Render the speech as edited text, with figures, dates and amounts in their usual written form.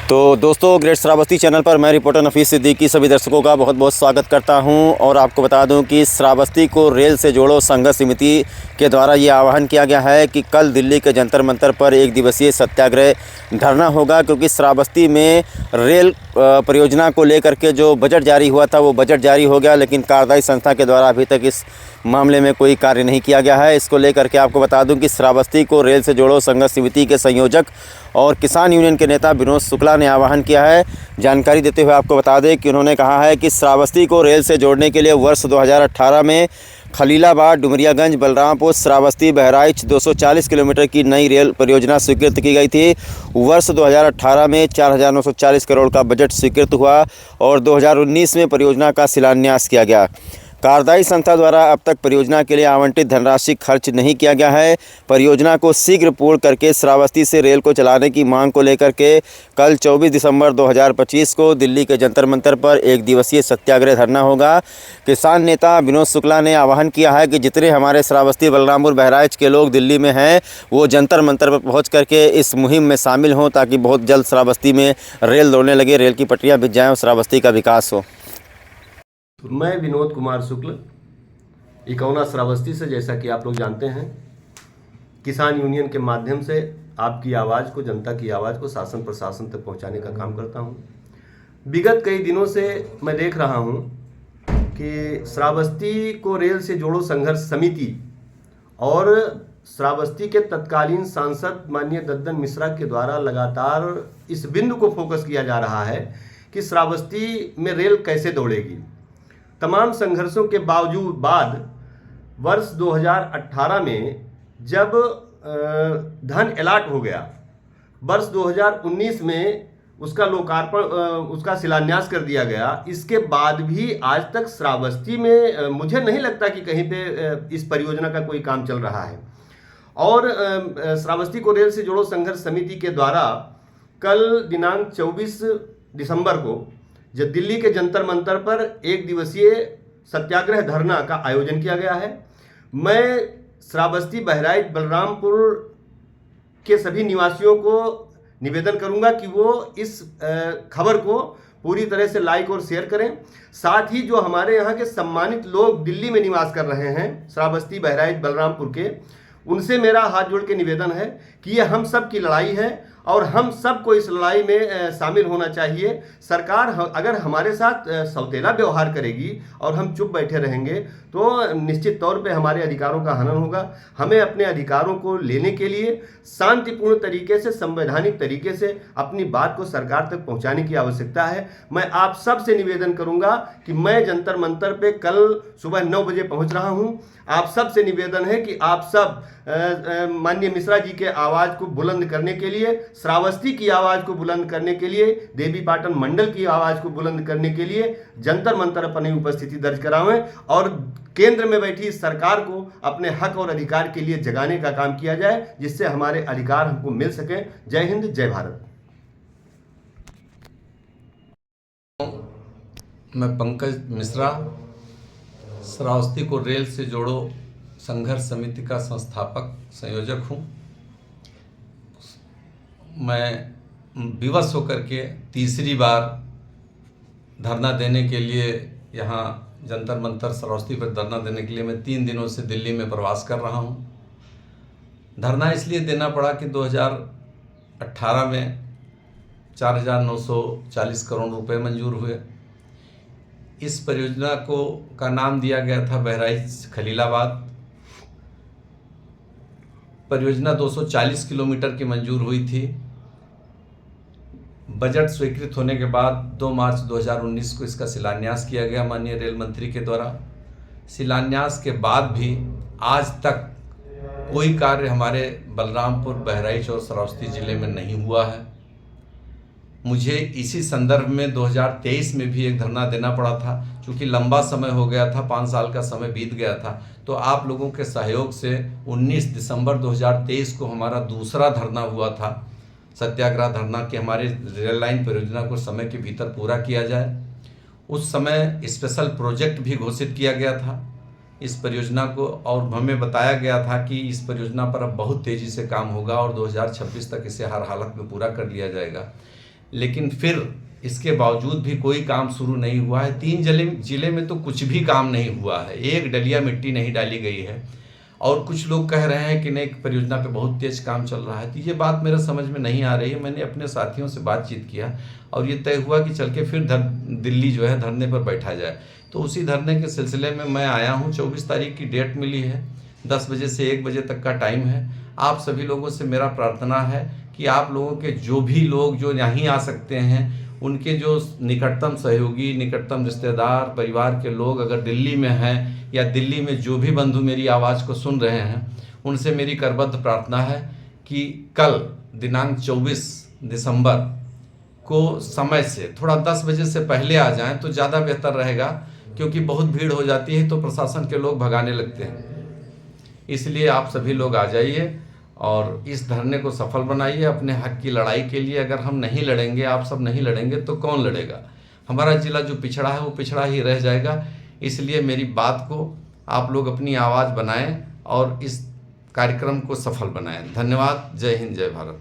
तो दोस्तों, great Shravasti channel पर मैं रिपोर्टर नफीस सिद्दीकी सभी दर्शकों का बहुत बहुत स्वागत करता हूं और आपको बता दूं कि श्रावस्ती को रेल से जोड़ो संघर्ष समिति के द्वारा ये आह्वान किया गया है कि कल दिल्ली के जंतर मंतर पर एक दिवसीय सत्याग्रह धरना होगा, क्योंकि श्रावस्ती में रेल परियोजना को लेकर के जो बजट जारी हुआ था वो बजट जारी हो गया, लेकिन कार्यदायी संस्था के द्वारा अभी तक इस मामले में कोई कार्य नहीं किया गया है। इसको लेकर के आपको बता दूं कि श्रावस्ती को रेल से जोड़ो संघर्ष समिति के संयोजक और किसान यूनियन के नेता विनोद शुक्ला ने आह्वान किया है। जानकारी देते हुए आपको बता दें कि उन्होंने कहा है कि श्रावस्ती को रेल से जोड़ने के लिए वर्ष 2018 में खलीलाबाद, डुमरियागंज, बलरामपुर, श्रावस्ती, बहराइच 240 किलोमीटर की नई रेल परियोजना स्वीकृत की गई थी। वर्ष 2018 में 4,940 करोड़ का बजट स्वीकृत हुआ और 2019 में परियोजना का शिलान्यास किया गया। कार्यदायी संस्था द्वारा अब तक परियोजना के लिए आवंटित धनराशि खर्च नहीं किया गया है। परियोजना को शीघ्र पूर्ण करके श्रावस्ती से रेल को चलाने की मांग को लेकर के कल 24 दिसंबर 2025 को दिल्ली के जंतर मंतर पर एक दिवसीय सत्याग्रह धरना होगा। किसान नेता विनोद शुक्ला ने आह्वान किया है कि जितने हमारे श्रावस्ती, बलरामपुर, बहराइच के लोग दिल्ली में हैं वो जंतर मंतर पर पहुँच करके इस मुहिम में शामिल हों, ताकि बहुत जल्द श्रावस्ती में रेल दौड़ने लगे, रेल की पटरियाँ बिछ जाएँ और श्रावस्ती का विकास हो। मैं विनोद कुमार शुक्ल, इकौना श्रावस्ती से, जैसा कि आप लोग जानते हैं, किसान यूनियन के माध्यम से आपकी आवाज़ को, जनता की आवाज़ को शासन प्रशासन तक पहुंचाने का काम करता हूं। विगत कई दिनों से मैं देख रहा हूं कि श्रावस्ती को रेल से जोड़ो संघर्ष समिति और श्रावस्ती के तत्कालीन सांसद माननीय दद्दन मिश्रा के द्वारा लगातार इस बिंदु को फोकस किया जा रहा है कि श्रावस्ती में रेल कैसे दौड़ेगी। तमाम संघर्षों के बाद वर्ष 2018 में जब धन अलॉट हो गया, वर्ष 2019 में उसका लोकार्पण, उसका शिलान्यास कर दिया गया। इसके बाद भी आज तक श्रावस्ती में मुझे नहीं लगता कि कहीं पे इस परियोजना का कोई काम चल रहा है। और श्रावस्ती को रेल से जोड़ो संघर्ष समिति के द्वारा कल दिनांक 24 दिसंबर को जब दिल्ली के जंतर मंतर पर एक दिवसीय सत्याग्रह धरना का आयोजन किया गया है। मैं श्रावस्ती, बहराइच, बलरामपुर के सभी निवासियों को निवेदन करूंगा कि वो इस खबर को पूरी तरह से लाइक और शेयर करें। साथ ही जो हमारे यहाँ के सम्मानित लोग दिल्ली में निवास कर रहे हैं, श्रावस्ती, बहराइच, बलरामपुर के, उनसे मेरा हाथ जोड़ के निवेदन है कि ये हम सब की लड़ाई है और हम सबको इस लड़ाई में शामिल होना चाहिए। सरकार अगर हमारे साथ सौतेला व्यवहार करेगी और हम चुप बैठे रहेंगे तो निश्चित तौर पे हमारे अधिकारों का हनन होगा। हमें अपने अधिकारों को लेने के लिए शांतिपूर्ण तरीके से, संवैधानिक तरीके से अपनी बात को सरकार तक पहुंचाने की आवश्यकता है। मैं आप सब से निवेदन करूंगा कि मैं जंतर मंतर पे कल सुबह 9 बजे पहुंच रहा हूं। आप सब से निवेदन है कि आप सब माननीय मिश्रा जी के आवाज़ को बुलंद करने के लिए, श्रावस्ती की आवाज़ को बुलंद करने के लिए, देवीपाटन मंडल की आवाज़ को बुलंद करने के लिए जंतर मंतर अपनी उपस्थिति दर्ज करावें और केंद्र में बैठी सरकार को अपने हक और अधिकार के लिए जगाने का काम किया जाए, जिससे हमारे अधिकार हमको मिल सके। जय हिंद, जय भारत। मैं पंकज मिश्रा, श्रावस्ती को रेल से जोड़ो संघर्ष समिति का संस्थापक संयोजक हूँ। मैं विवश होकर के तीसरी बार धरना देने के लिए यहाँ जंतर मंतर श्रावस्ती पर धरना देने के लिए मैं 3 दिनों से दिल्ली में प्रवास कर रहा हूँ। धरना इसलिए देना पड़ा कि 2018 में 4,940 करोड़ रुपए मंजूर हुए। इस परियोजना का नाम दिया गया था बहराइच खलीलाबाद। परियोजना 240 किलोमीटर की मंजूर हुई थी। बजट स्वीकृत होने के बाद 2 मार्च 2019 को इसका शिलान्यास किया गया माननीय रेल मंत्री के द्वारा। शिलान्यास के बाद भी आज तक कोई कार्य हमारे बलरामपुर, बहराइच और श्रावस्ती जिले में नहीं हुआ है। मुझे इसी संदर्भ में 2023 में भी एक धरना देना पड़ा था, क्योंकि लंबा समय हो गया था, 5 साल का समय बीत गया था। तो आप लोगों के सहयोग से 19 दिसंबर 2023 को हमारा दूसरा धरना हुआ था, सत्याग्रह धरना, कि हमारे रेल लाइन परियोजना को समय के भीतर पूरा किया जाए। उस समय स्पेशल प्रोजेक्ट भी घोषित किया गया था इस परियोजना को, और हमें बताया गया था कि इस परियोजना पर अब बहुत तेज़ी से काम होगा और 2026 तक इसे हर हालत में पूरा कर लिया जाएगा। लेकिन फिर इसके बावजूद भी कोई काम शुरू नहीं हुआ है। 3 जिले में तो कुछ भी काम नहीं हुआ है, एक डलिया मिट्टी नहीं डाली गई है। और कुछ लोग कह रहे हैं कि नहीं, परियोजना पे बहुत तेज काम चल रहा है। तो ये बात मेरे समझ में नहीं आ रही है। मैंने अपने साथियों से बातचीत किया और ये तय हुआ कि चल के फिर दिल्ली जो है धरने पर बैठा जाए। तो उसी धरने के सिलसिले में मैं आया हूँ। 24 तारीख की डेट मिली है, 10 बजे से 1 बजे तक का टाइम है। आप सभी लोगों से मेरा प्रार्थना है कि आप लोगों के जो भी लोग जो नहीं आ सकते हैं, उनके जो निकटतम सहयोगी, निकटतम रिश्तेदार, परिवार के लोग अगर दिल्ली में हैं या दिल्ली में जो भी बंधु मेरी आवाज़ को सुन रहे हैं, उनसे मेरी करबद्ध प्रार्थना है कि कल दिनांक 24 दिसंबर को समय से थोड़ा 10 बजे से पहले आ जाएं तो ज़्यादा बेहतर रहेगा, क्योंकि बहुत भीड़ हो जाती है तो प्रशासन के लोग भगाने लगते हैं। इसलिए आप सभी लोग आ जाइए और इस धरने को सफल बनाइए अपने हक की लड़ाई के लिए। अगर हम नहीं लड़ेंगे, आप सब नहीं लड़ेंगे, तो कौन लड़ेगा? हमारा जिला जो पिछड़ा है वो पिछड़ा ही रह जाएगा। इसलिए मेरी बात को आप लोग अपनी आवाज़ बनाएं और इस कार्यक्रम को सफल बनाएं। धन्यवाद। जय हिंद, जय भारत।